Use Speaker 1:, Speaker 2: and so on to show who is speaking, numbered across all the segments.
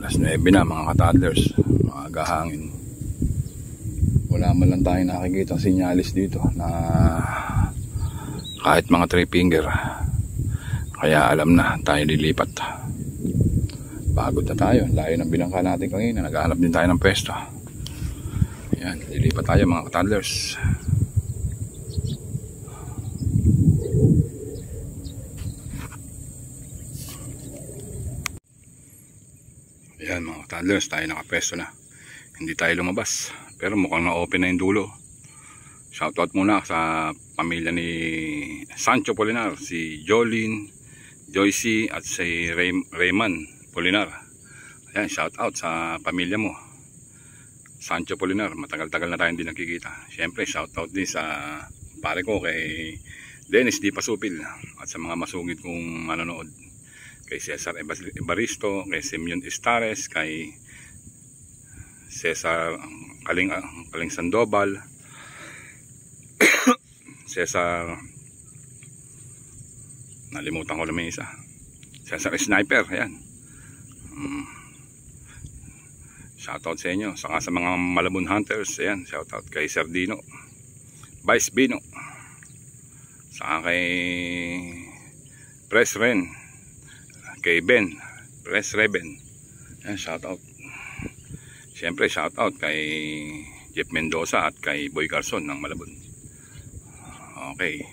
Speaker 1: Alas 9 na mga ka-toddlers, mga gahangin. Wala man lang tayong nakikita sinyalis dito na kahit mga 3 finger. Kaya alam na tayo lilipat. Pagod na tayo, layo ng binangka natin kanina. Naghahanap din tayo ng pwesto. Ayan, lilipat tayo mga ka-toddlers. Ayan mga toddlers, tayo nakapwesto na. Hindi tayo lumabas, pero mukhang na-open na yung dulo. Shoutout muna sa pamilya ni Sancho Polinar, si Jolene, Joycey at si Rayman Polinar. Ayan, shoutout sa pamilya mo, Sancho Polinar. Matagal-tagal na tayong hindi nakikita. Siyempre shoutout din sa pare ko kay Dennis D. Pasupil at sa mga masugid kong manonood. Kay Cesar Evaristo, kay Simeon Estares, kay Cesar Kaling Sandoval, Cesar, nalimutan ko lang may isa, Cesar Sniper. Ayan, shoutout sa inyo. Saka sa mga Malabon Hunters, ayan, shoutout kay Sir Dino, Vice Bino, saka kay Press Ren, kay Ben, Press Reben. Ayan, shoutout. Siyempre shoutout kay Jeff Mendoza at kay Boy Carson ng Malabon. Okay,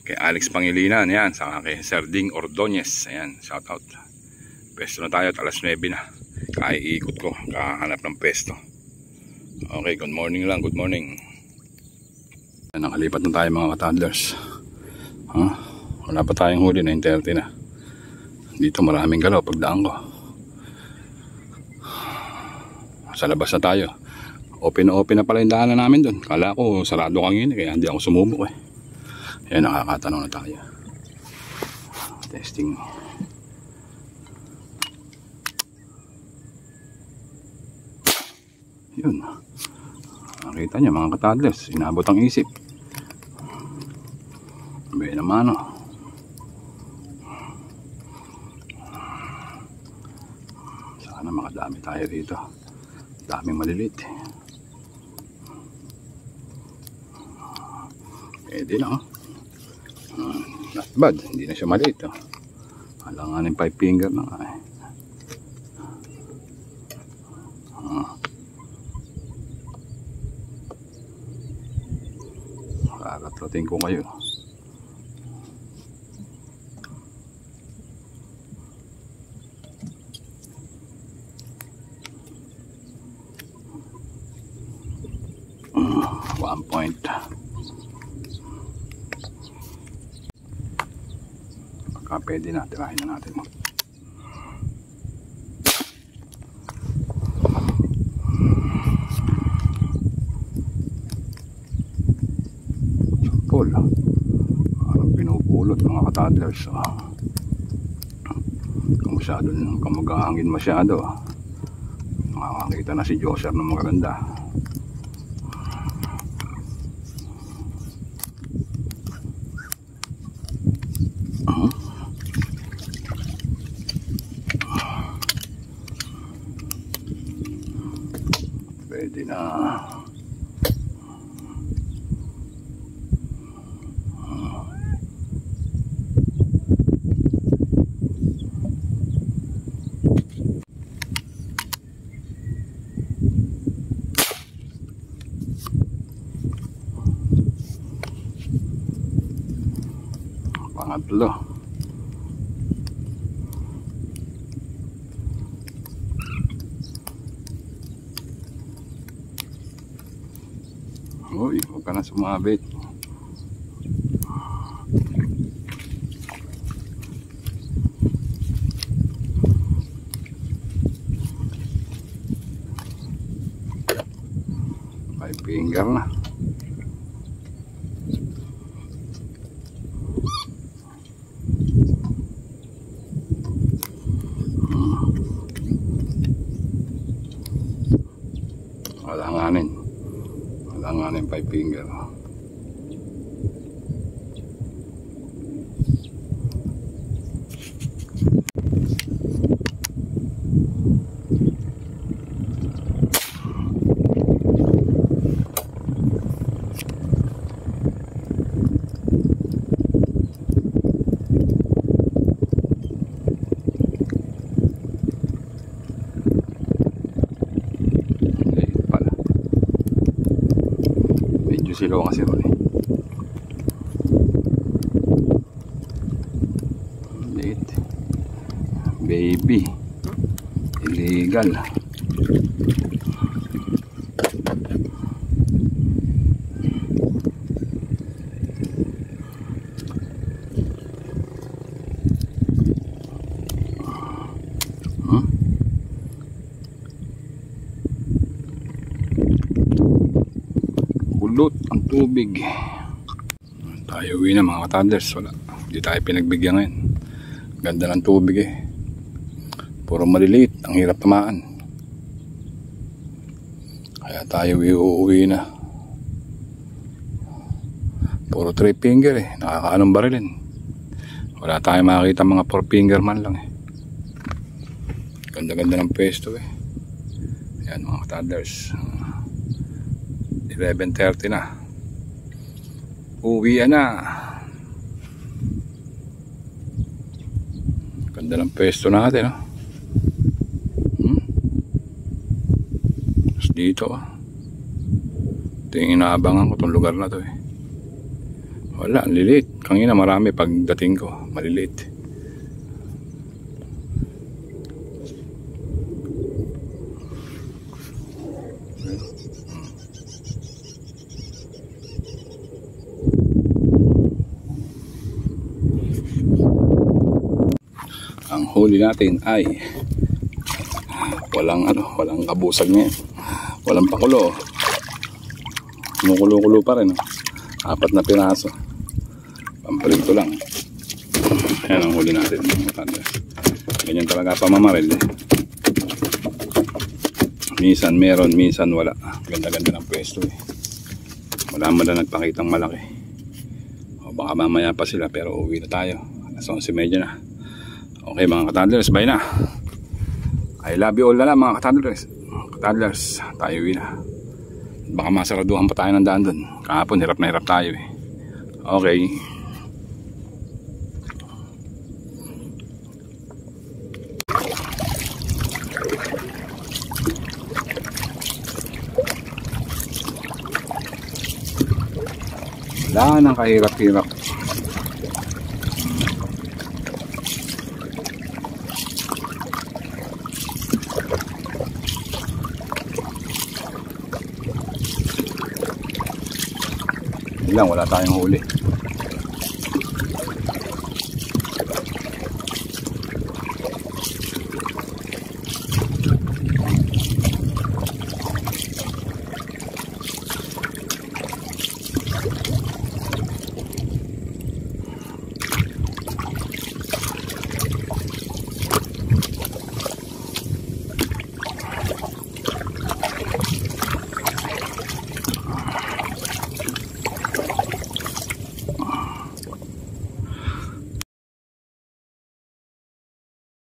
Speaker 1: kay Alex Pangilinan, yan, saka kay Sir Ding Ordonez. Ayan, shoutout. Pwesto na tayo at alas 9 na. Kaiikot ko, kahanap ng pwesto. Okay, good morning lang, good morning. Nakalipat na tayo mga ka-toddlers. Wala pa tayong huli, 9:30 na. Dito maraming galaw pagdaan ko. Sa labas na tayo. Open na pala yung daanan namin doon. Kala ko sarado kanina kaya hindi ako sumubok eh. Ayan, nakakatanong na tayo. Testing. Yun. Nakita niyo mga ka-toddlers, inabot ang isip. Sabi naman o. Sana makadami tayo dito. Daming maliliit. Pwede na. Not bad. Hindi na siya maliit. Alanganin 5 finger na nga eh. Kakatlotin ko kayo. Point. Pagka pwede na, tirahin na natin mo. Full. Parang pinupulot mga ka-toddlers. Kung masyadong kamagahangin masyado, makakakita na si Joser ng maganda. Pwede na. Pangatlo. Uy, huwag ka na sumabit. Five finger na. Walanganin 5 finger. Silo kasi ron eh. Late. Baby. Illegal. Kulot ang tubig. Tayo uwi na mga ka-toddlers. Wala, hindi tayo pinagbigyan ngayon. Ganda ng tubig eh. Puro maliliit, ang hirap tamaan. Kaya tayo uuwi na. Puro 3 finger eh. Nakakaanong barilin. Wala tayong makakita mga 4 finger man lang eh. Ganda-ganda ng pwesto eh. Yan mga ka-toddlers. 11:30 na. Uwi na. Ganda ng pwesto natin, no? Tapos dito, ito yung inaabangan ko itong lugar na to eh. Wala, ang lilit. Kanina marami pagdating ko. Malilit. Ang huli natin ay walang kabusag ngayon. Walang pakulo. Kumukulo-kulo pa rin. 4 na piraso. Pampalito lang. Ayan ang huli natin. Ganyan talaga pamamaril eh. Minsan meron, minsan wala. Ganda-ganda ng pwesto eh. Wala man na nagpakitang malaki. O baka mamaya pa sila pero uwi na tayo. Alas 11:30 na. Okay mga ka-toddlers, bye na. I love you all na lang mga ka-toddlers. Ka-toddlers, tayo uwi na. Baka masaraduhan pa tayo ng daan dun. Kahapon hirap na hirap tayo eh. Okay. Wala nang kahirap-hirap. Lang, wala tayong huli.